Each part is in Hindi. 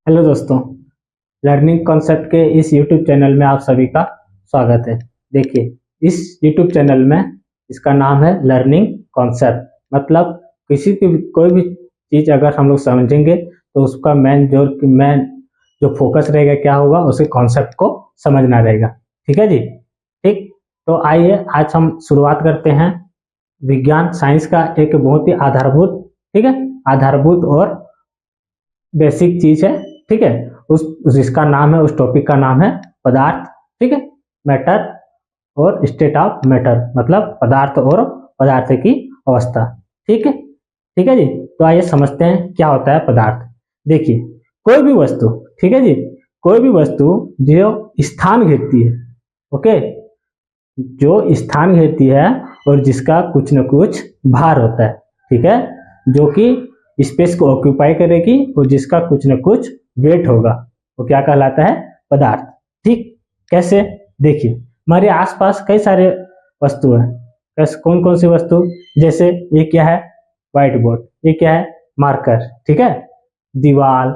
हेलो दोस्तों, लर्निंग कॉन्सेप्ट के इस यूट्यूब चैनल में आप सभी का स्वागत है। देखिए, इस यूट्यूब चैनल में इसका नाम है लर्निंग कॉन्सेप्ट। मतलब किसी की भी कोई भी चीज़ अगर हम लोग समझेंगे तो उसका मेन जो फोकस रहेगा क्या होगा, उसे कॉन्सेप्ट को समझना रहेगा। ठीक है जी। ठीक, तो आइए आज हम शुरुआत करते हैं। विज्ञान साइंस का एक बहुत ही आधारभूत, ठीक है, आधारभूत और बेसिक चीज है। ठीक है, उस जिसका नाम है, उस टॉपिक का नाम है पदार्थ। ठीक है, मैटर और स्टेट ऑफ मैटर, मतलब पदार्थ और पदार्थ की अवस्था। ठीक है, ठीक है जी। तो आइए समझते हैं क्या होता है पदार्थ। देखिए, कोई भी वस्तु, ठीक है जी, कोई भी वस्तु जो स्थान घेरती है, ओके, जो स्थान घेरती है और जिसका कुछ न कुछ भार होता है, ठीक है, जो कि स्पेस को ऑक्यूपाई करेगी और जिसका कुछ न कुछ वेट होगा, वो क्या कहलाता है? पदार्थ। ठीक, कैसे? देखिए, हमारे आसपास कई सारे वस्तु हैं। कैसे? कौन कौन सी वस्तु? जैसे ये क्या है? White board. ये क्या है? मार्कर। ठीक है, दीवार,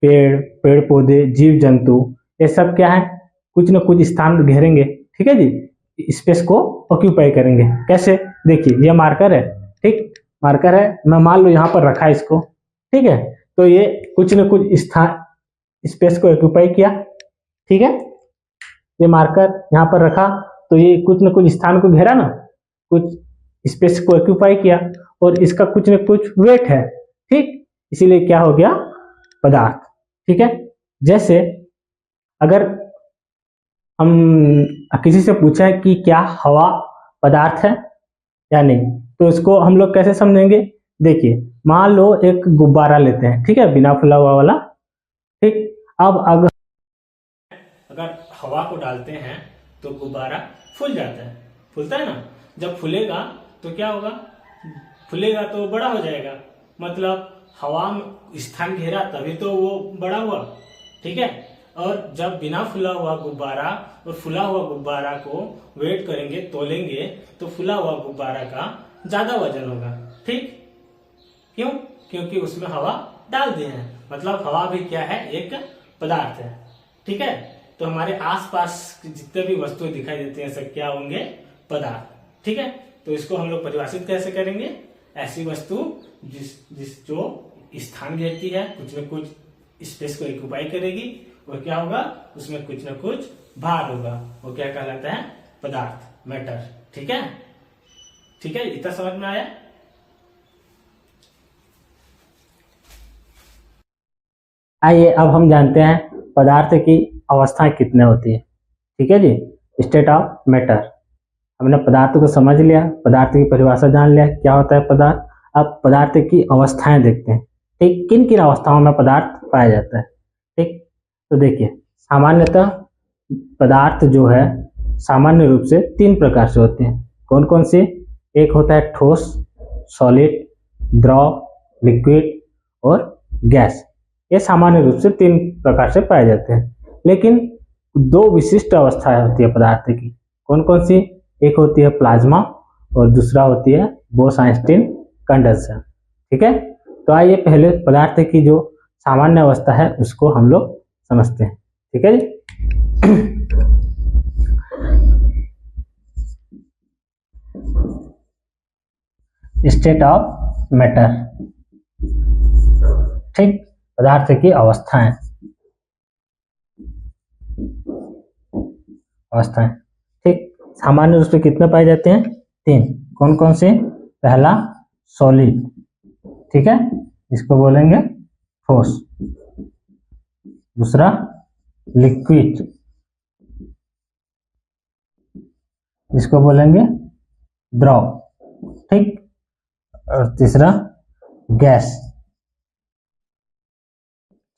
पेड़ पौधे, जीव जंतु, ये सब क्या है? कुछ न कुछ स्थान घेरेंगे, ठीक है जी, स्पेस को ऑक्यूपाई करेंगे। कैसे? देखिए, ये मार्कर है, ठीक, मार्कर है, मैं मान लो यहाँ पर रखा इसको, ठीक है, तो ये कुछ न कुछ स्थान स्पेस को ऑक्यूपाई किया। ठीक है, ये मार्कर यहाँ पर रखा तो ये कुछ न कुछ स्थान को घेरा ना, कुछ स्पेस को ऑक्यूपाई किया और इसका कुछ न कुछ वेट है। ठीक, इसीलिए क्या हो गया? पदार्थ। ठीक है, जैसे अगर हम किसी से पूछे कि क्या हवा पदार्थ है या नहीं, तो इसको हम लोग कैसे समझेंगे? देखिए, मान लो एक गुब्बारा लेते हैं, ठीक है, बिना फुला हुआ वाला। ठीक, अब अगर हवा को डालते हैं तो गुब्बारा फूल जाता है, फूलता है ना। जब फूलेगा तो क्या होगा? फूलेगा तो बड़ा हो जाएगा, मतलब हवा में स्थान घेरा तभी तो वो बड़ा हुआ। ठीक है, और जब बिना फुला हुआ गुब्बारा और फुला हुआ गुब्बारा को वेट करेंगे, तोलेंगे, तो फुला हुआ गुब्बारा का ज्यादा वजन होगा। ठीक, क्यों? क्योंकि उसमें हवा डाल दिए हैं, मतलब हवा भी क्या है? एक पदार्थ है। ठीक है, तो हमारे आसपास जितने भी वस्तुएं दिखाई देती हैं सब क्या होंगे? पदार्थ। ठीक है, तो इसको हम लोग परिभाषित कैसे करेंगे? ऐसी वस्तु जिस जो स्थान घेरती है, कुछ न कुछ स्पेस को ऑक्यूपाई करेगी, और क्या होगा? उसमें कुछ न कुछ भार होगा, वो क्या कहलाता है? पदार्थ, मैटर। ठीक है, ठीक है, इतना समझ में आया? आइए अब हम जानते हैं पदार्थ की अवस्थाएं कितने होती है। ठीक है जी, स्टेट ऑफ मैटर। हमने पदार्थ को समझ लिया, पदार्थ की परिभाषा जान लिया, क्या होता है पदार्थ। अब पदार्थ की अवस्थाएं देखते हैं। ठीक, किन किन अवस्थाओं में पदार्थ पाया जाता है? ठीक, तो देखिए, सामान्यतः पदार्थ जो है सामान्य रूप से तीन प्रकार से होते हैं। कौन कौन से? एक होता है ठोस, सॉलिड, द्रव, लिक्विड और गैस। ये सामान्य रूप से तीन प्रकार से पाए जाते हैं, लेकिन दो विशिष्ट अवस्थाएं होती है पदार्थ की। कौन कौन सी? एक होती है प्लाज्मा और दूसरा होती है बोस-आइंस्टीन कंडेंसर। ठीक है, तो आइए पहले पदार्थ की जो सामान्य अवस्था है उसको हम लोग समझते हैं। ठीक है जी। State of matter. ठीक, पदार्थ की अवस्थाएं, अवस्थाएं। ठीक, सामान्य रूप से कितने पाए जाते हैं? तीन। कौन कौन से? पहला सॉलिड, ठीक है, इसको बोलेंगे ठोस। दूसरा लिक्विड, इसको बोलेंगे द्रव। ठीक, और तीसरा गैस।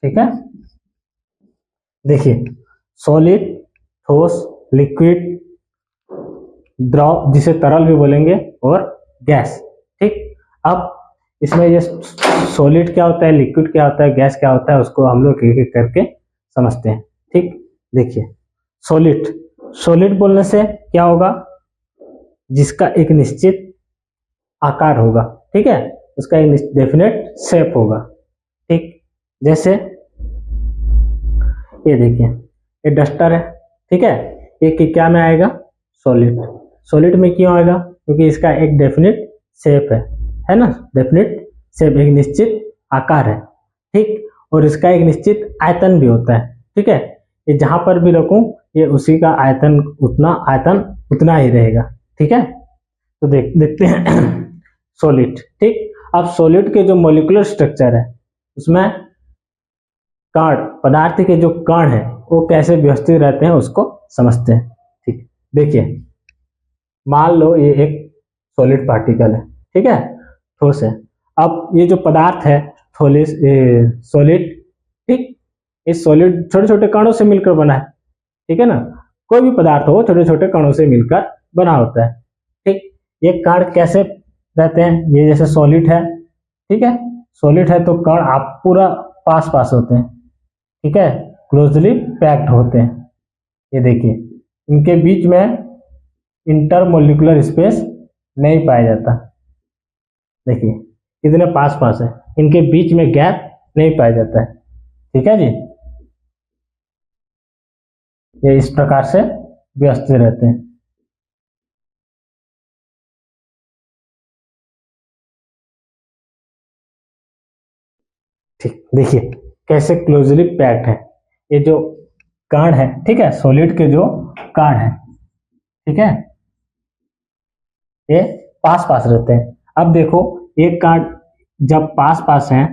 ठीक है, देखिए, सॉलिड, ठोस, लिक्विड, द्रव जिसे तरल भी बोलेंगे, और गैस। ठीक, अब इसमें ये सॉलिड क्या होता है, लिक्विड क्या होता है, गैस क्या होता है, उसको हम लोग एक एक करके समझते हैं। ठीक, देखिए, सॉलिड, सॉलिड बोलने से क्या होगा? जिसका एक निश्चित आकार होगा, ठीक है, उसका एक डेफिनेट शेप होगा। ठीक, जैसे ये देखिए ये डस्टर है, ठीक है, ये क्या में आएगा, सॉलिड। सॉलिड में क्यों आएगा, क्योंकि इसका एक डेफिनिट शेप है ना, डेफिनिट शेप, एक निश्चित आकार है, ठीक, और इसका एक निश्चित आयतन भी होता है, ठीक है, ये जहां पर भी रखूं ये उसी का आयतन उतना ही रहेगा, ठीक है। तो देखते हैं सॉलिड, ठीक। अब सॉलिड के जो मॉलिक्यूलर स्ट्रक्चर है उसमें कण, पदार्थ के जो कण है वो कैसे व्यवस्थित रहते हैं उसको समझते हैं, ठीक। देखिए मान लो ये एक सॉलिड पार्टिकल है, ठीक है, ठोस है। अब ये जो पदार्थ है सॉलिड, ठीक, इस सॉलिड छोटे छोटे कणों से मिलकर बना है, ठीक है ना, कोई भी पदार्थ हो छोटे छोटे कणों से मिलकर बना होता है, ठीक। ये कण कैसे रहते हैं, ये जैसे सॉलिड है, ठीक है, सॉलिड है तो कण आप पूरा पास पास होते हैं, ठीक है, क्लोजली पैक्ड होते हैं। ये देखिए इनके बीच में इंटरमोलिकुलर स्पेस नहीं पाया जाता, देखिए कितने पास पास है, इनके बीच में गैप नहीं पाया जाता है, ठीक है जी। ये इस प्रकार से व्यवस्थित रहते हैं। ठीक, देखिए कैसे क्लोजली पैक्ड है, ये जो कण है, ठीक है, सॉलिड के जो कण है, ठीक है, ये पास पास रहते हैं। अब देखो ये कण जब पास पास हैं,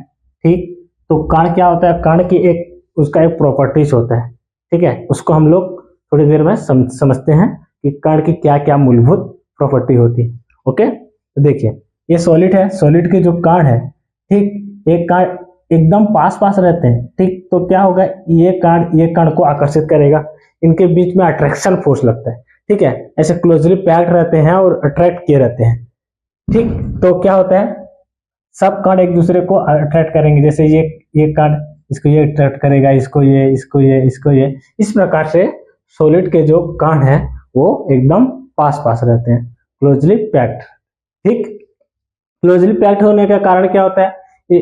ठीक, तो कण क्या होता है, कण की एक उसका एक प्रॉपर्टीज होता है, ठीक है, उसको हम लोग थोड़ी देर में समझते हैं कि कण की क्या क्या मूलभूत प्रॉपर्टी होती है, ओके। तो देखिए ये सॉलिड है, सॉलिड के जो कण है, ठीक, एक कण एकदम पास पास रहते हैं, ठीक, तो क्या होगा, ये कण को आकर्षित करेगा, इनके बीच में अट्रैक्शन फोर्स लगता है, ठीक है, ऐसे क्लोजली पैक्ड रहते हैं और अट्रैक्ट किए रहते हैं, ठीक। तो क्या होता है, सब कण एक दूसरे को अट्रैक्ट करेंगे, जैसे ये कण इसको ये अट्रैक्ट करेगा, इसको ये, इस प्रकार से सॉलिड के जो कण है वो एकदम पास पास रहते हैं, क्लोजली पैक्ड, ठीक। क्लोजली पैक्ड होने का कारण क्या होता है, ये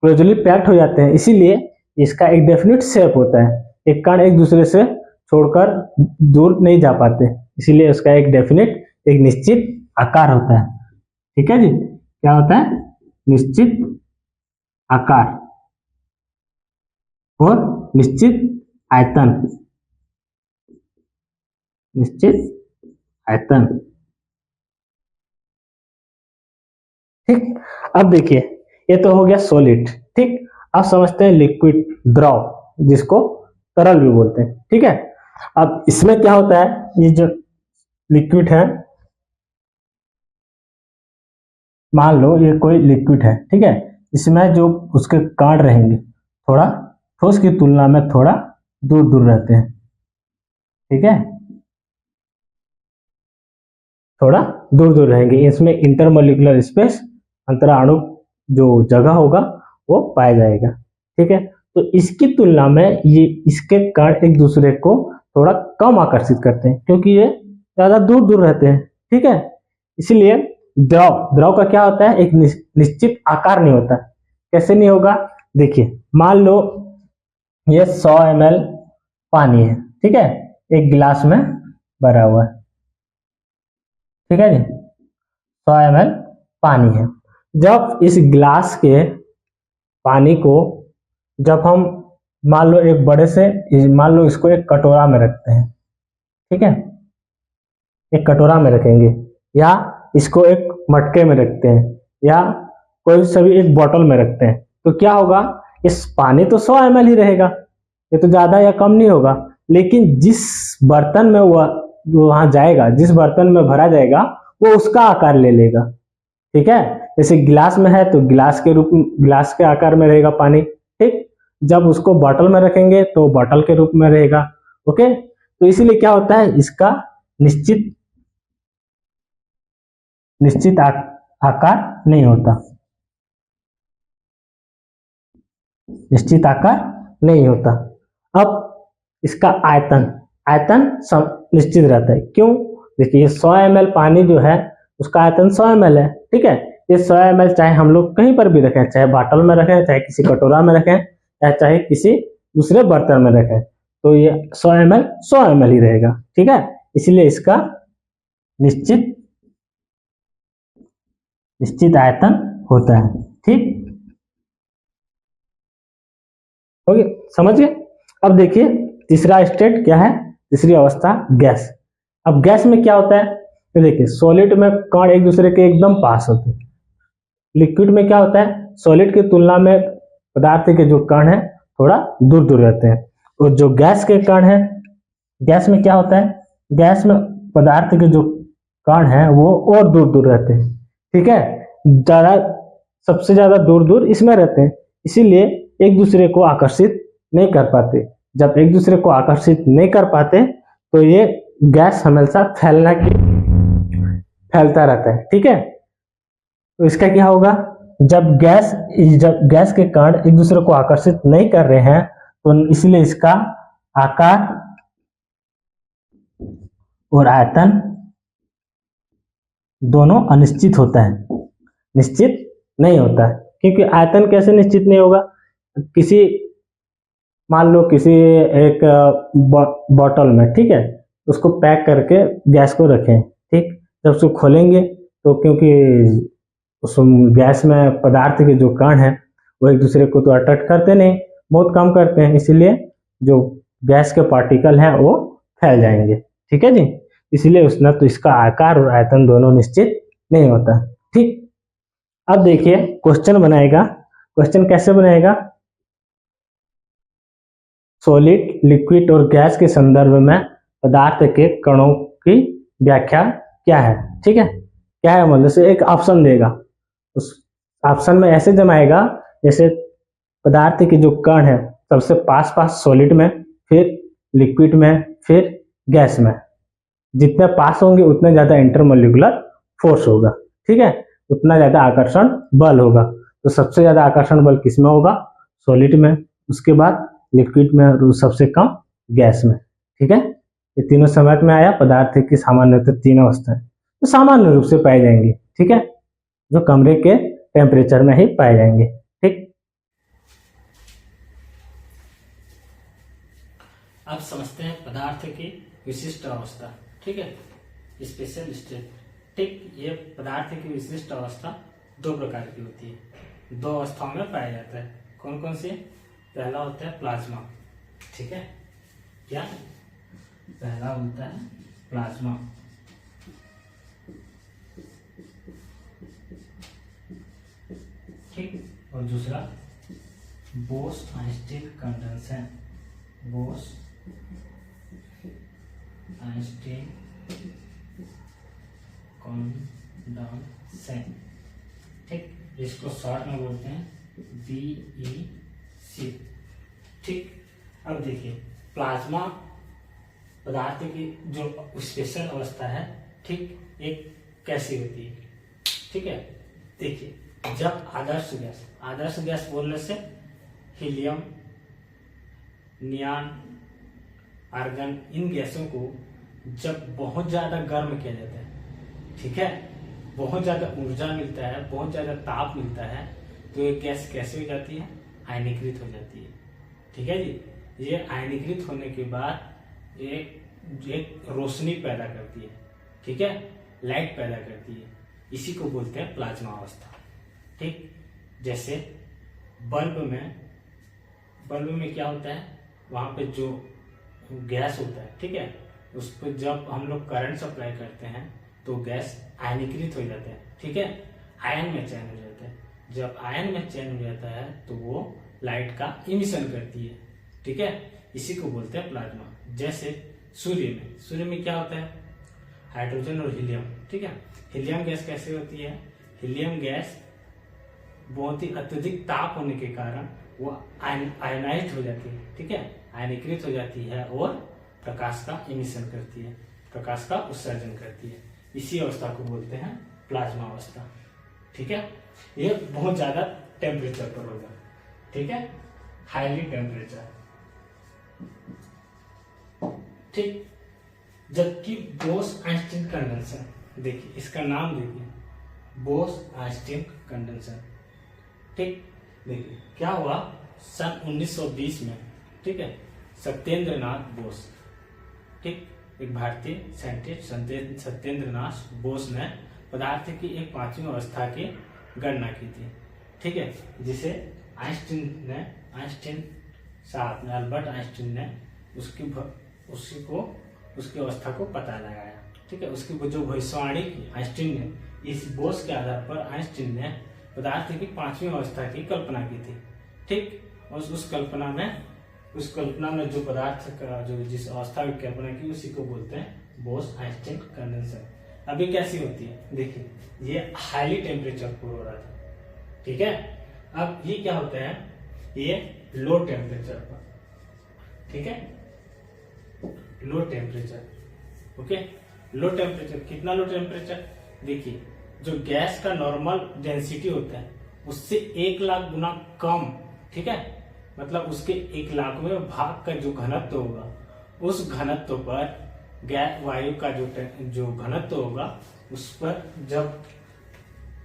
क्लोजली पैक्ड हो जाते हैं, इसीलिए इसका एक डेफिनिट शेप होता है, एक कण एक दूसरे से छोड़कर दूर नहीं जा पाते, इसीलिए उसका एक डेफिनिट, एक निश्चित आकार होता है, ठीक है जी। क्या होता है, निश्चित आकार और निश्चित आयतन, ठीक। अब देखिए ये तो हो गया सॉलिड, ठीक। अब समझते हैं लिक्विड, द्रव, जिसको तरल भी बोलते हैं, ठीक है। अब इसमें क्या होता है, ये जो लिक्विड है, मान लो ये कोई लिक्विड है, ठीक है, इसमें जो उसके कण रहेंगे थोड़ा ठोस की तुलना में थोड़ा दूर दूर रहते हैं, ठीक है, थोड़ा दूर दूर रहेंगे, इसमें इंटरमोलिकुलर स्पेस, अंतराणु जो जगह होगा वो पाया जाएगा, ठीक है। तो इसकी तुलना में ये इसके कण एक दूसरे को थोड़ा कम आकर्षित करते हैं, क्योंकि ये ज्यादा दूर दूर रहते हैं, ठीक है, इसलिए द्रव का क्या होता है, एक निश्चित आकार नहीं होता। कैसे नहीं होगा, देखिए मान लो ये 100 ml पानी है, ठीक है, एक गिलास में भरा हुआ है, ठीक है जी, 100 ml पानी है। जब इस गिलास के पानी को जब हम मान लो एक बड़े से, मान लो इसको एक कटोरा में रखते हैं, ठीक है, एक कटोरा में रखेंगे, या इसको एक मटके में रखते हैं, या कोई सभी एक बोतल में रखते हैं, तो क्या होगा, इस पानी तो 100 ml ही रहेगा, ये तो ज्यादा या कम नहीं होगा, लेकिन जिस बर्तन में वहां जाएगा, जिस बर्तन में भरा जाएगा वो उसका आकार ले लेगा, ठीक है। जैसे गिलास में है तो गिलास के आकार में रहेगा पानी, ठीक। जब उसको बोतल में रखेंगे तो बोतल के रूप में रहेगा, ओके। तो इसीलिए क्या होता है, इसका निश्चित आकार नहीं होता, निश्चित आकार नहीं होता। अब इसका आयतन निश्चित रहता है, क्यों, देखिए 100 ml पानी जो है उसका आयतन 100 ml है, ठीक है। ये 100 ml चाहे हम लोग कहीं पर भी रखें, चाहे बोतल में रखें, चाहे किसी कटोरा में रखें, या चाहे किसी दूसरे बर्तन में रखें तो ये 100 ml 100 ml ही रहेगा, ठीक है। इसलिए इसका निश्चित आयतन होता है, ठीक। ओके, समझ गए। अब देखिए तीसरा स्टेट क्या है, तीसरी अवस्था गैस। अब गैस में क्या होता है, तो देखिए सॉलिड में कण एक दूसरे के एकदम पास होते हैं, लिक्विड में क्या होता है, सॉलिड की तुलना में पदार्थ के जो कण है थोड़ा दूर दूर रहते हैं। और जो गैस के कण है, गैस में क्या होता है, गैस में पदार्थ के जो कण है वो और दूर दूर रहते हैं, ठीक है। ज्यादा सबसे ज्यादा दूर दूर इसमें रहते हैं, इसीलिए एक दूसरे को आकर्षित नहीं कर पाते। जब एक दूसरे को आकर्षित नहीं कर पाते तो ये गैस हमेशा फैलता रहता है, ठीक है। तो इसका क्या होगा, जब गैस के कण एक दूसरे को आकर्षित नहीं कर रहे हैं तो इसलिए इसका आकार और आयतन दोनों अनिश्चित होता है, निश्चित नहीं होता है। क्योंकि आयतन कैसे निश्चित नहीं होगा, मान लो किसी एक बॉटल में, ठीक है, उसको पैक करके गैस को रखें, ठीक। जब उसको खोलेंगे तो क्योंकि उस गैस में पदार्थ के जो कण हैं वो एक दूसरे को तो अट्रैक्ट करते नहीं, बहुत कम करते हैं, इसलिए जो गैस के पार्टिकल हैं वो फैल जाएंगे, ठीक है जी। इसलिए उसमें तो इसका आकार और आयतन दोनों निश्चित नहीं होता, ठीक। अब देखिए क्वेश्चन बनाएगा, क्वेश्चन कैसे बनाएगा, सॉलिड, लिक्विड और गैस के संदर्भ में पदार्थ के कणों की व्याख्या क्या है, ठीक है। क्या है मतलब से एक ऑप्शन देगा, उस ऑप्शन में ऐसे जमाएगा जैसे पदार्थ के जो कण है सबसे पास पास सॉलिड में, फिर लिक्विड में, फिर गैस में। जितने पास होंगे उतने ज्यादा इंटरमोलिकुलर फोर्स होगा, ठीक है, उतना ज्यादा आकर्षण बल होगा। तो सबसे ज्यादा आकर्षण बल किसमें होगा, सॉलिड में, उसके बाद लिक्विड में और सबसे कम गैस में, ठीक है। ये तीनों समझ में आया। पदार्थ की सामान्य तीन अवस्थाएं तो सामान्य रूप से पाई जाएंगी, ठीक है, जो कमरे के टेम्परेचर में ही पाए जाएंगे, ठीक। अब समझते हैं पदार्थ की विशिष्ट अवस्था, ठीक है, स्पेशल स्टेट, ठीक। ये पदार्थ की विशिष्ट अवस्था दो प्रकार की होती है, दो अवस्थाओं में पाया जाता है। कौन कौन सी? पहला होता है प्लाज्मा, ठीक है, क्या पहला होता है प्लाज्मा, ठीक, और दूसरा बोस-आइंस्टीन कंडेंसर, बोस-आइंस्टीन कंडेंसर, ठीक, इसको शॉर्ट में बोलते हैं BEC, ठीक। अब देखिए प्लाज्मा पदार्थ की जो स्पेशल अवस्था है, ठीक, एक कैसी होती है, ठीक है। देखिए जब आदर्श गैस बोलने से हीलियम, नियॉन, आर्गन, इन गैसों को जब बहुत ज्यादा गर्म किया जाता है, ठीक है, बहुत ज्यादा ऊर्जा मिलता है, बहुत ज्यादा ताप मिलता है, तो ये गैस कैसे हो जाती है, आयनीकृत हो जाती है, ठीक है जी। ये आयनीकृत होने के बाद एक रोशनी पैदा करती है, ठीक है, लाइट पैदा करती है, इसी को बोलते हैं प्लाज्मा अवस्था, ठीक। जैसे बल्ब में क्या होता है, वहां पे जो गैस होता है, ठीक है, उस पर जब हम लोग करंट सप्लाई करते हैं तो गैस आयनीकृत हो जाता है, ठीक है, आयन में चेंज हो जाता है। जब आयन में चेंज हो जाता है तो वो लाइट का इमिशन करती है, ठीक है, इसी को बोलते हैं प्लाज्मा। जैसे सूर्य में क्या होता है, हाइड्रोजन और हीलियम, ठीक है। हीलियम गैस कैसे होती है, हीलियम गैस बहुत ही अत्यधिक ताप होने के कारण वो आयनाइज्ड हो जाती है, ठीक है, आयनीकृत हो जाती है और प्रकाश का इमिशन करती है, प्रकाश का उत्सर्जन करती है। इसी अवस्था को बोलते हैं प्लाज्मा अवस्था, ठीक है। ये बहुत ज्यादा टेम्परेचर पर होगा, ठीक है, हाईली टेम्परेचर, ठीक। जबकि बोस-आइंस्टीन कंडेंसर, देखिए इसका नाम देखिए, बोस-आइंस्टीन कंडेंसर, ठीक। देखिए क्या हुआ सन 1920 में, ठीक है, सत्येंद्र नाथ बोस, ठीक, एक भारतीय साइंटिस्ट सत्येंद्र नाथ बोस ने पदार्थ की एक पांचवी अवस्था की गणना की थी, ठीक है, जिसे आइंस्टीन साहब ने, अल्बर्ट आइंस्टीन ने उसकी अवस्था को पता लगाया, ठीक है। उसकी जो भविष्यवाणी की आइंस्टीन ने, इस बोस के आधार पर आइंस्टीन ने पदार्थ की पांचवी अवस्था की कल्पना की थी, ठीक। और उस कल्पना में जो पदार्थ का जो जिस अवस्था की कल्पना की उसी को बोलते हैं बोस आइंस्टीन कंडेंसर। अभी कैसी होती है, देखिए, ये हाईली टेम्परेचर पर हो रहा था, ठीक है। अब ये क्या होता है, ये लो टेम्परेचर पर, ठीक है, low temperature, okay. Low temperature, कितना लो टेम्परेचर, देखिए, जो गैस का नॉर्मल डेंसिटी होता है उससे 1,00,000 गुना कम, ठीक है, मतलब उसके 1,00,000वें भाग का जो घनत्व होगा, उस घनत्व पर वायु का जो घनत्व होगा, उस पर जब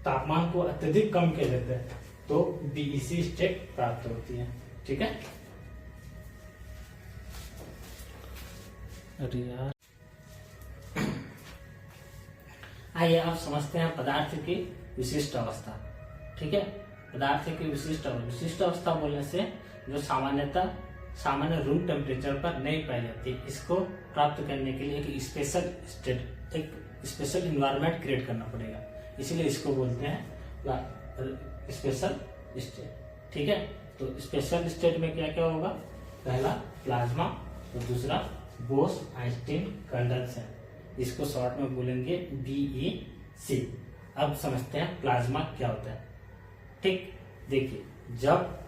तापमान को अत्यधिक कम किया जाता है तो बीईसी स्टेट प्राप्त होती है, ठीक है। अरे यार, आइए अब समझते हैं पदार्थ की विशिष्ट अवस्था, ठीक है। पदार्थ की विशिष्ट अवस्था बोलने से जो सामान्य रूम टेम्परेचर पर नहीं पाई जाती, इसको प्राप्त करने के लिए एक स्पेशल इन्वायरमेंट क्रिएट करना पड़ेगा, इसीलिए इसको बोलते हैं स्पेशल स्टेट, ठीक है। तो स्पेशल स्टेट में क्या क्या होगा, पहला प्लाज्मा और दूसरा बोस आइंस्टीन कंडेंसर, इसको शॉर्ट में बोलेंगे BEC। अब समझते हैं प्लाज्मा क्या होता है, ठीक। देखिए, जब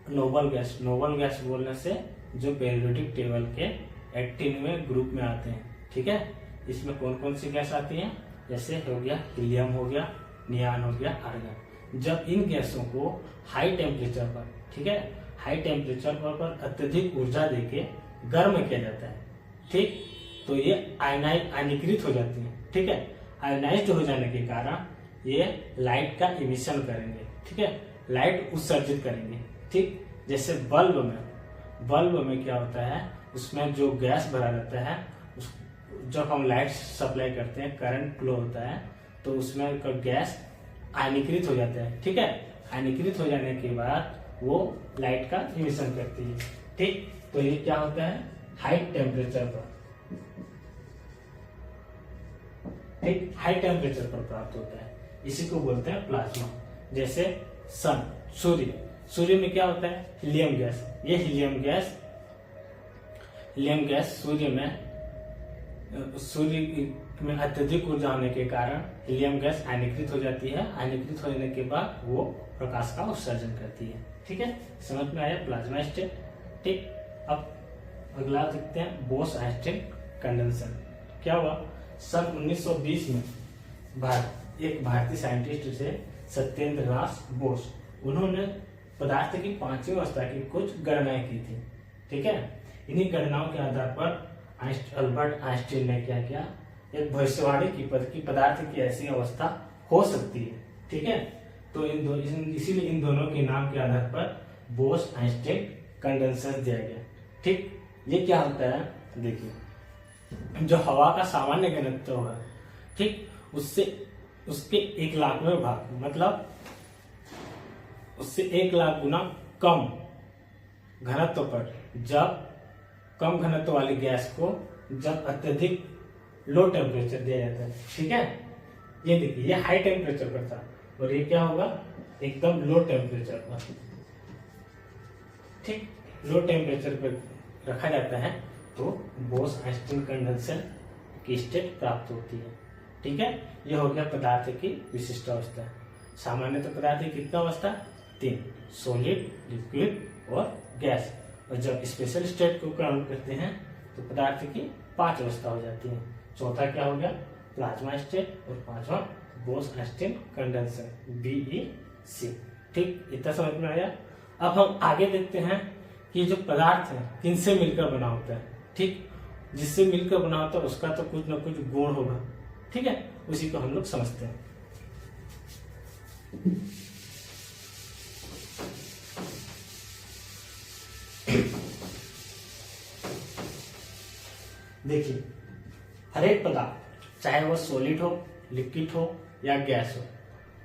नोबल गैस बोलने से जो पेरियोडिक टेबल के 18वें ग्रुप में आते हैं, ठीक है। इसमें कौन कौन सी गैस आती हैं, जैसे हो गया हीलियम, हो गया नियान, हो गया आर्गन। जब इन गैसों को हाई टेम्परेचर पर, ठीक है, हाई टेम्परेचर पर अत्यधिक ऊर्जा देके गर्म किया जाता है, ठीक, तो ये आयनीकृत हो जाती है, ठीक है। आयनाइज्ड हो जाने के कारण ये लाइट का इमिशन करेंगे, ठीक है, लाइट उत्सर्जित करेंगे, ठीक। जैसे बल्ब में क्या होता है, उसमें जो गैस भरा रहता है, जब हम लाइट सप्लाई करते हैं, करंट फ्लो होता है, तो उसमें गैस आयनीकृत हो जाता है, ठीक है। आयनीकृत हो जाने के बाद वो लाइट का इमिशन करती है, ठीक। तो ये क्या होता है, हाई टेम्परेचर पर, ठीक, हाई टेम्परेचर पर प्राप्त होता है, इसी को बोलते हैं प्लाज्मा। जैसे सूर्य में क्या होता है, हीलियम गैस। ये हीलियम गैस सूर्य में अत्यधिक ऊर्जा होने के कारण हीलियम गैस आयनीकृत हो जाती है। आयनीकृत हो जाने के बाद वो प्रकाश का उत्सर्जन करती है, ठीक है। समझ में आया प्लाज्मा स्टेट, ठीक। अब अगला देखते हैं बोस आइंस्टीन कंडेंसर। क्या हुआ, सन 1920 में एक भारतीय साइंटिस्ट थे सत्येंद्र नाथ बोस, उन्होंने पदार्थ की पांचवी अवस्था की कुछ गणनाएं की थी, ठीक है। इन्हीं गणनाओं के आधार पर अल्बर्ट आइंस्टीन ने क्या किया, एक भविष्यवाणी की पदार्थ की ऐसी अवस्था हो सकती है, ठीक है। तो इसीलिए इन दोनों के नाम के आधार पर बोस आइंस्टीन कंडेंसर दिया गया, ठीक। ये क्या होता है, देखिए, जो हवा का सामान्य घनत्व है, ठीक, उसके 1,00,000वें भाग, मतलब उससे 1,00,000 गुना कम घनत्व पर, जब कम घनत्व वाली गैस को जब अत्यधिक लो टेम्परेचर दिया जाता है, ठीक है। ये देखिए, ये हाई टेम्परेचर पर था और ये क्या होगा, एकदम लो टेम्परेचर पर, ठीक, लो टेम्परेचर पर रखा जाता है तो बोस आइंस्टीन कंडेंसर की स्टेट प्राप्त होती है, ठीक है। यह हो गया पदार्थ की विशिष्ट अवस्था। सामान्यतः पदार्थ की कितना अवस्था, 3, सॉलिड, लिक्विड और गैस। और जब स्पेशल स्टेट को काउंट करते हैं तो पदार्थ की 5 अवस्था हो जाती है। चौथा क्या हो गया, प्लाज्मा स्टेट, और पांचवा बोस आइंस्टीन कंडेंसर BEC, ठीक। इतना समझ में आया। अब हम आगे देखते हैं कि जो पदार्थ है किनसे मिलकर बना होता है, ठीक। जिससे मिलकर बना होता है उसका तो कुछ न कुछ गुण होगा, ठीक है, उसी को हम लोग समझते हैं। देखिए हर एक पदार्थ चाहे वो सॉलिड हो, लिक्विड हो या गैस हो,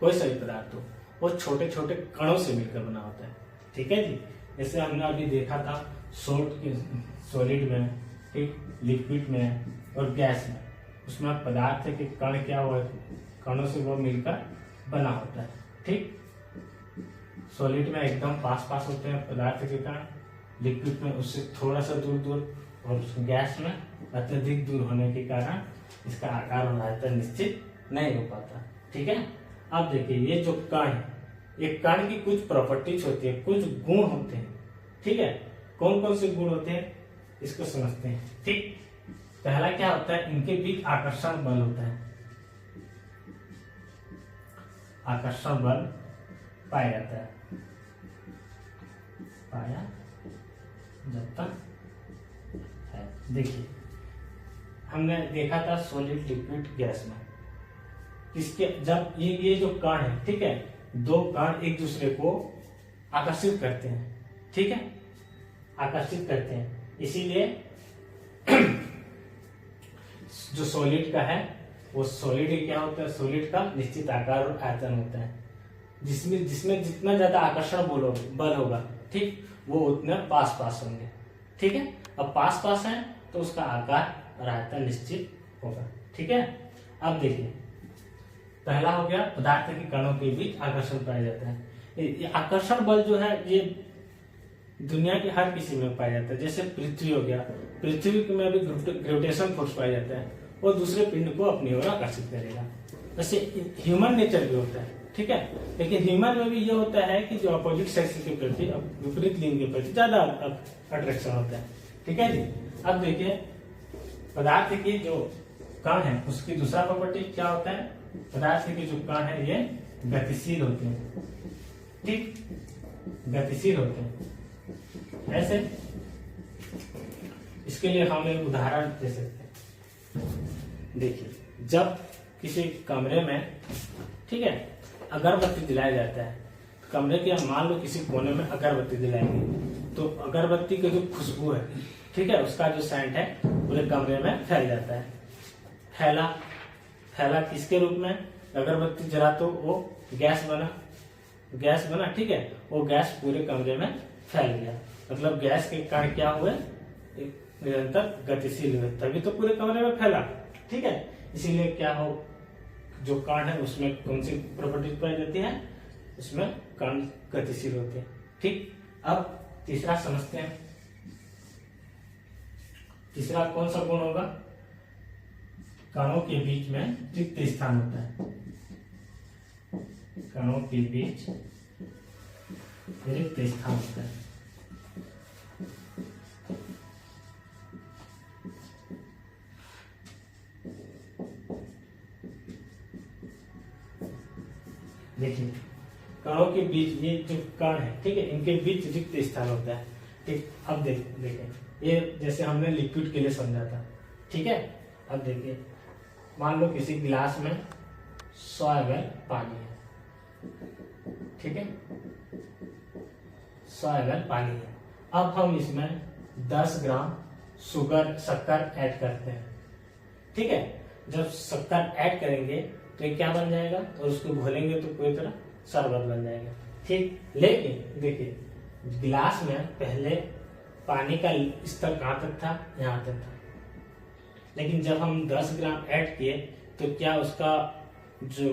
कोई सा भी पदार्थ हो, वो छोटे छोटे कणों से मिलकर बना होता है। ठीक है जी। जैसे हमने अभी देखा था सॉलिड में, ठीक, लिक्विड में और गैस में, उसमें पदार्थ के कण क्या हुआ, कणों से वो मिलकर बना होता है। ठीक, सॉलिड में एकदम पास पास होते हैं पदार्थ के कण, लिक्विड में उससे थोड़ा सा दूर दूर, और गैस में अत्यधिक दूर होने के कारण इसका आकार और आयतन निश्चित नहीं हो पाता। ठीक है। अब देखिए ये जो कण है, ये कण की कुछ प्रॉपर्टीज होती है, कुछ गुण होते हैं। ठीक है, कौन कौन से गुण होते हैं इसको समझते हैं। ठीक, पहला क्या होता है, इनके बीच आकर्षण बल होता है। आकर्षण बल पाया जाता है, पाया जाता है। देखिए हमने देखा था सॉलिड, लिक्विड, गैस में, इसके जब ये जो कण है, ठीक है, दो कण एक दूसरे को आकर्षित करते हैं। ठीक है, आकर्षित करते हैं, इसीलिए जो सॉलिड का है वो सॉलिड क्या होता है, सॉलिड का निश्चित आकार और आयतन होता है, जिसमें जितना ज्यादा आकर्षण बल होगा, ठीक, वो उतने पास पास होंगे। ठीक है, अब पास पास है तो उसका आकार और आयतन निश्चित होगा। ठीक है। अब देखिए पहला हो गया पदार्थ के कणों के बीच आकर्षण पाया जाता है। ये आकर्षण बल जो है ये दुनिया के हर किसी में पाया जाता है। जैसे पृथ्वी हो गया, पृथ्वी में भी ग्रेविटेशन फोर्स पाया जाता है, वो दूसरे पिंड को अपनी ओर आकर्षित करेगा। वैसे ह्यूमन नेचर भी होता है। ठीक है, लेकिन ह्यूमन में भी ये होता है कि जो अपोजिट सेक्स के प्रति, विपरीत लिंग के प्रति ज्यादा अट्रैक्शन होता है। ठीक है जी। अब देखिए पदार्थ की जो कण है उसकी दूसरा प्रॉपर्टी क्या होता है, पदार्थ के जो कण है ये गतिशील होते हैं। ठीक, गतिशील होते हैं। ऐसे इसके लिए हम एक उदाहरण दे सकते हैं। देखिए जब किसी कमरे में, ठीक है, अगरबत्ती दिलाया जाता है, कमरे के मान लो किसी कोने में अगरबत्ती दिलाएंगे, तो अगरबत्ती की जो खुशबू है, ठीक है, उसका जो सेंट है पूरे कमरे में फैल जाता है। फैला किसके रूप में, अगरबत्ती जला तो वो गैस बना। ठीक है, वो गैस पूरे कमरे में फैल गया, मतलब गैस के कण क्या हुए, निरंतर गतिशील हुए, तभी तो पूरे कमरे में फैला। ठीक है, इसीलिए क्या हो, जो कण है उसमें कौन सी प्रॉपर्टीज पाई जाती है, उसमें कण गतिशील होते हैं। ठीक, अब तीसरा समझते हैं। तीसरा कौन सा गुण होगा, कणों के बीच में रिक्त स्थान होता है। कणों के बीच रिक्त स्थान होता है। देखिए कणों के बीच, ये जो कण है, ठीक है, इनके बीच रिक्त स्थान होता है। ठीक, अब देखें ये जैसे हमने लिक्विड के लिए समझा था। ठीक है, अब देखिए मान लो किसी गिलास में 100 ml पानी है। ठीक है, 100 ml पानी है। अब हम इसमें 10 ग्राम शक्कर ऐड करते हैं। ठीक है, जब शक्कर ऐड करेंगे तो ये क्या बन जाएगा, और उसको घोलेंगे तो पूरी तरह शरबत बन जाएगा। ठीक, लेकिन देखिए गिलास में पहले पानी का स्तर कहाँ तक था, यहाँ तक था, लेकिन जब हम 10 ग्राम ऐड किए तो क्या उसका जो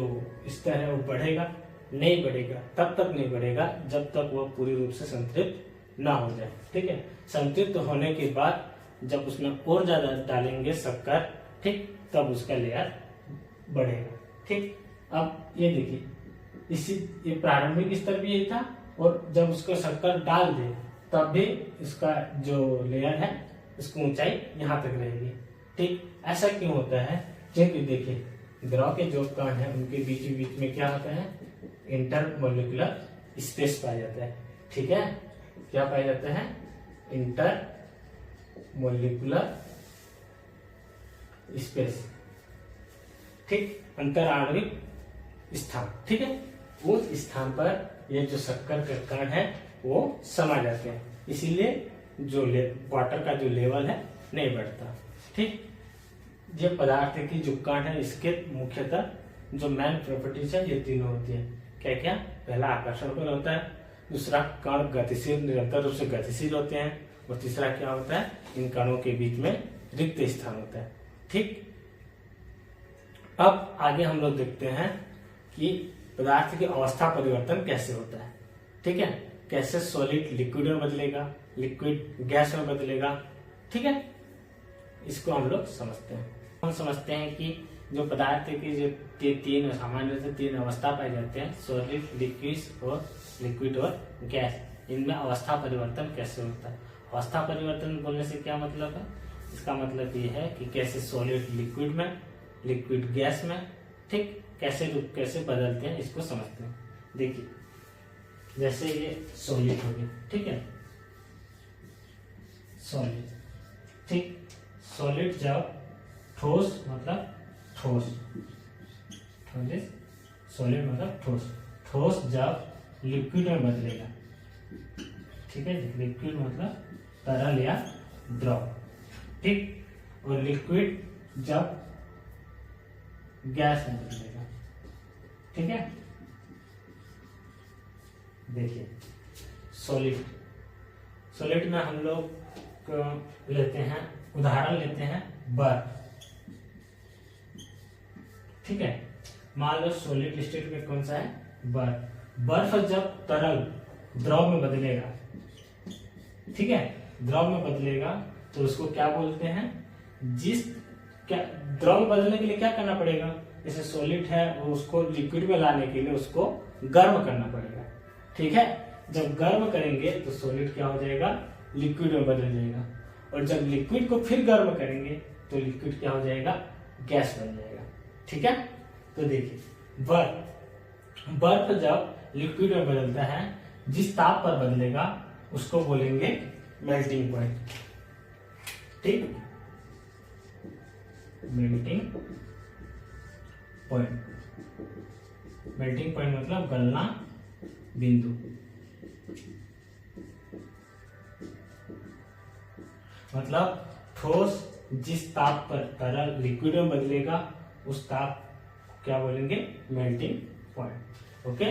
स्तर है वो बढ़ेगा, नहीं बढ़ेगा। तब तक नहीं बढ़ेगा जब तक वह पूरी रूप से संतृप्त ना हो जाए। ठीक है, संतृप्त होने के बाद जब उसमें और ज्यादा डालेंगे शक्कर, ठीक, तब उसका लेयर बढ़ेगा। ठीक, अब ये देखिए ये प्रारंभिक स्तर भी यही था, और जब उसको शक्कर डाल दे तब भी इसका जो लेयर है उसकी ऊंचाई यहाँ तक रहेगी। ठीक, ऐसा क्यों होता है, क्योंकि देखिए द्रव के जो कण है उनके बीच में क्या होता है, इंटरमोलिकुलर स्पेस पाया जाता है। ठीक है, क्या पाया जाता है, इंटरमोलिकुलर स्पेस। ठीक, अंतर आणविक स्थान। ठीक है, उस स्थान पर ये जो शक्कर के कण है वो समा जाते हैं, इसीलिए जो वाटर का जो लेवल है नहीं बढ़ता। ठीक, ये पदार्थ की जो कण है इसके मुख्यतः जो मेन प्रॉपर्टीज है ये तीनों होती है। क्या क्या? पहला आकर्षण बल होता है, दूसरा कण गतिशील निरंतर रूप से गतिशील होते हैं, और तीसरा क्या होता है, इन कणों के बीच में रिक्त स्थान होता है। ठीक, अब आगे हम लोग देखते हैं कि पदार्थ की अवस्था परिवर्तन कैसे होता है। ठीक है, कैसे सॉलिड लिक्विड में बदलेगा, लिक्विड गैस में बदलेगा। ठीक है, इसको हम लोग समझते हैं। हम समझते हैं कि जो पदार्थ की जो तीन सामान्य रूप से तीन अवस्था पाई जाते हैं, सॉलिड, लिक्विड और गैस, इनमें अवस्था परिवर्तन कैसे होता है। अवस्था परिवर्तन बोलने से क्या मतलब है? इसका मतलब ये है कि कैसे सॉलिड लिक्विड में, लिक्विड गैस में, ठीक, कैसे बदलते हैं, इसको समझते हैं। देखिए, जैसे ये सॉलिड हो गया, ठीक है, सॉलिड, ठीक, सॉलिड जब ठोस मतलब ठोस, सॉलिड मतलब ठोस, ठोस जब लिक्विड में बदलेगा, ठीक है, लिक्विड मतलब तरल या द्रव, ठीक, और लिक्विड जब गैस में बदलेगा। ठीक है, देखिए सॉलिड, सॉलिड में हम लोग लेते हैं, उदाहरण लेते हैं बर्फ। ठीक है, मान लो सॉलिड स्टेट में कौन सा है, बर्फ। बर्फ जब तरल द्रव में बदलेगा, ठीक है, द्रव में बदलेगा तो उसको क्या बोलते हैं, क्या द्रव में बदलने के लिए क्या करना पड़ेगा, जैसे सॉलिड है वो उसको लिक्विड में लाने के लिए उसको गर्म करना पड़ेगा। ठीक है, जब गर्म करेंगे तो सॉलिड क्या हो जाएगा, लिक्विड में बदल जाएगा, और जब लिक्विड को फिर गर्म करेंगे तो लिक्विड क्या हो जाएगा, गैस बन जाएगा। ठीक है, तो देखिए बर्फ जब लिक्विड में बदलता है, जिस ताप पर बदलेगा उसको बोलेंगे मेल्टिंग पॉइंट। ठीक, मेल्टिंग पॉइंट, मेल्टिंग पॉइंट मतलब गलना बिंदु। मतलब ठोस जिस ताप पर तरल लिक्विड में बदलेगा उस ताप क्या बोलेंगे, मेल्टिंग पॉइंट। ओके,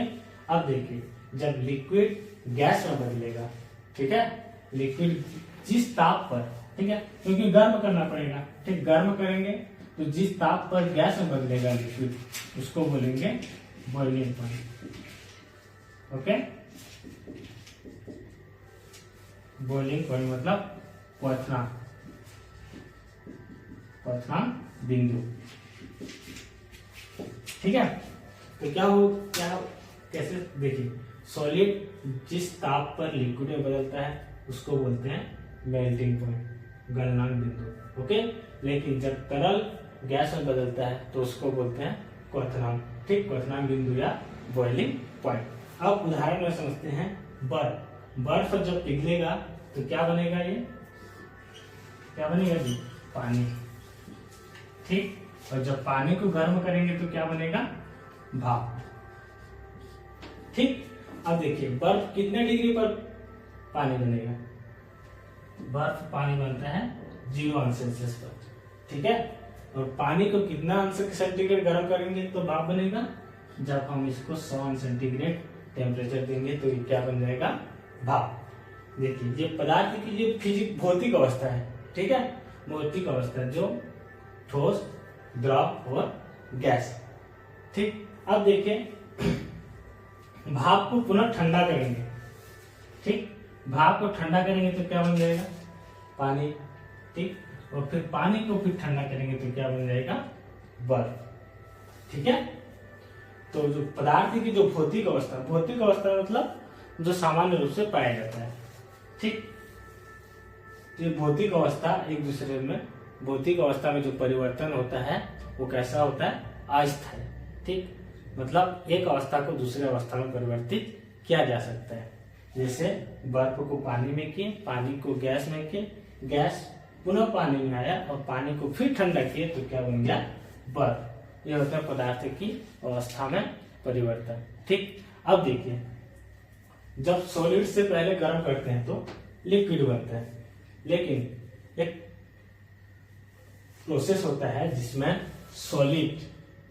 अब देखिए जब लिक्विड गैस में बदलेगा, ठीक है, लिक्विड जिस ताप पर, ठीक है, क्योंकि गर्म करना पड़ेगा, ठीक, गर्म करेंगे तो जिस ताप पर गैस में बदलेगा लिक्विड उसको बोलेंगे boiling point. Okay, boiling point मतलब क्वथनांक बिंदु। ठीक है, तो कैसे देखिए, सॉलिड जिस ताप पर लिक्विड में बदलता है उसको बोलते हैं मेल्टिंग पॉइंट, गलनांक बिंदु। ओके, लेकिन जब तरल गैस में बदलता है तो उसको बोलते हैं क्वथनांक, ठीक, क्वथनांक बिंदु या बॉइलिंग पॉइंट। अब उदाहरण में समझते हैं बर्फ। बर्फ जब पिघलेगा तो क्या बनेगा, ये क्या बनेगा जी, पानी। ठीक, और जब पानी को गर्म करेंगे तो क्या बनेगा, भाप। ठीक, अब देखिए बर्फ कितने डिग्री पर पानी बनेगा, बर्फ पानी बनता है 0 अंश सेल्सियस पर। ठीक है, और पानी को कितना अंश सेंटीग्रेड गर्म करेंगे तो भाप बनेगा, जब हम इसको 100 अंश सेंटीग्रेड टेम्परेचर देंगे तो ये क्या बन जाएगा, भाप। देखिए ये पदार्थ की जो फिजिक भौतिक अवस्था है, ठीक है, भौतिक अवस्था जो ठोस, द्रव और गैस। ठीक, अब देखिए भाप को पुनः ठंडा करेंगे, ठीक, भाप को ठंडा करेंगे तो क्या बन जाएगा, पानी। ठीक, और फिर पानी को फिर ठंडा करेंगे तो क्या बन जाएगा, बर्फ। ठीक है, तो जो पदार्थ की जो भौतिक अवस्था मतलब जो सामान्य रूप से पाया जाता है। ठीक, ये भौतिक अवस्था एक दूसरे में, भौतिक अवस्था में जो परिवर्तन होता है वो कैसा होता है, अस्थायी। ठीक, मतलब एक अवस्था को दूसरे अवस्था में परिवर्तित किया जा सकता है, जैसे बर्फ को पानी में किए, पानी को गैस में किए, गैस पुनः पानी में आया और पानी को फिर ठंडा किए तो क्या बन गया, बर्फ। यह होता है पदार्थ की अवस्था में परिवर्तन। ठीक, अब देखिए जब सॉलिड से पहले गर्म करते हैं तो लिक्विड बनता है, लेकिन एक प्रोसेस होता है जिसमें सॉलिड,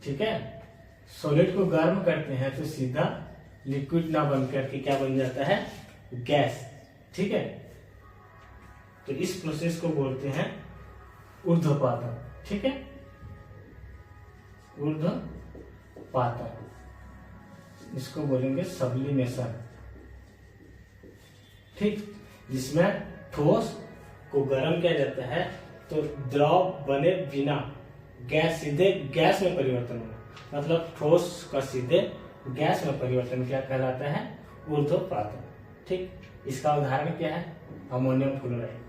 ठीक है, सॉलिड को गर्म करते हैं तो सीधा लिक्विड ना बन करके क्या बन जाता है, गैस, ठीक है। तो इस प्रोसेस को बोलते हैं ऊर्ध्वपातन, ठीक है, ऊर्ध्वपातन, इसको बोलेंगे सब्लिमेशन, ठीक, जिसमें ठोस को गर्म किया जाता है तो द्रव बने बिना गैस सीधे गैस में परिवर्तन होना, मतलब ठोस का सीधे गैस में परिवर्तन क्या कहलाता है, ऊर्ध्वपातन, ठीक। इसका उदाहरण क्या है, अमोनियम क्लोराइड,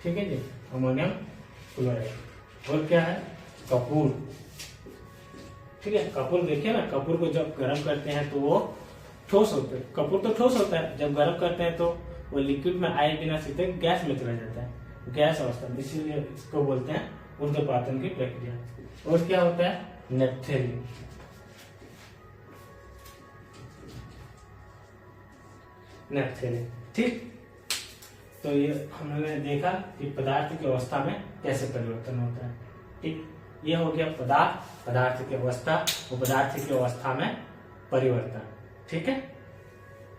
ठीक है जी, अमोनियम क्लोराइड। और क्या है, कपूर, ठीक है, कपूर देखिए ना, कपूर को जब गर्म करते हैं तो वो ठोस होता है, कपूर तो ठोस होता है, जब गर्म करते हैं तो वो लिक्विड में आए बिना सीधे गैस में चला जाता है, गैस अवस्था, इसीलिए इसको बोलते हैं ऊर्ध्वपातन की प्रक्रिया। और क्या होता है, नेप्थेलिन, नेप्थेलिन, ठीक। तो ये हमने देखा कि पदार्थ की अवस्था में कैसे परिवर्तन होता है, ठीक। ये हो गया पदार्थ, पदार्थ की अवस्था और पदार्थ की अवस्था में परिवर्तन, ठीक है।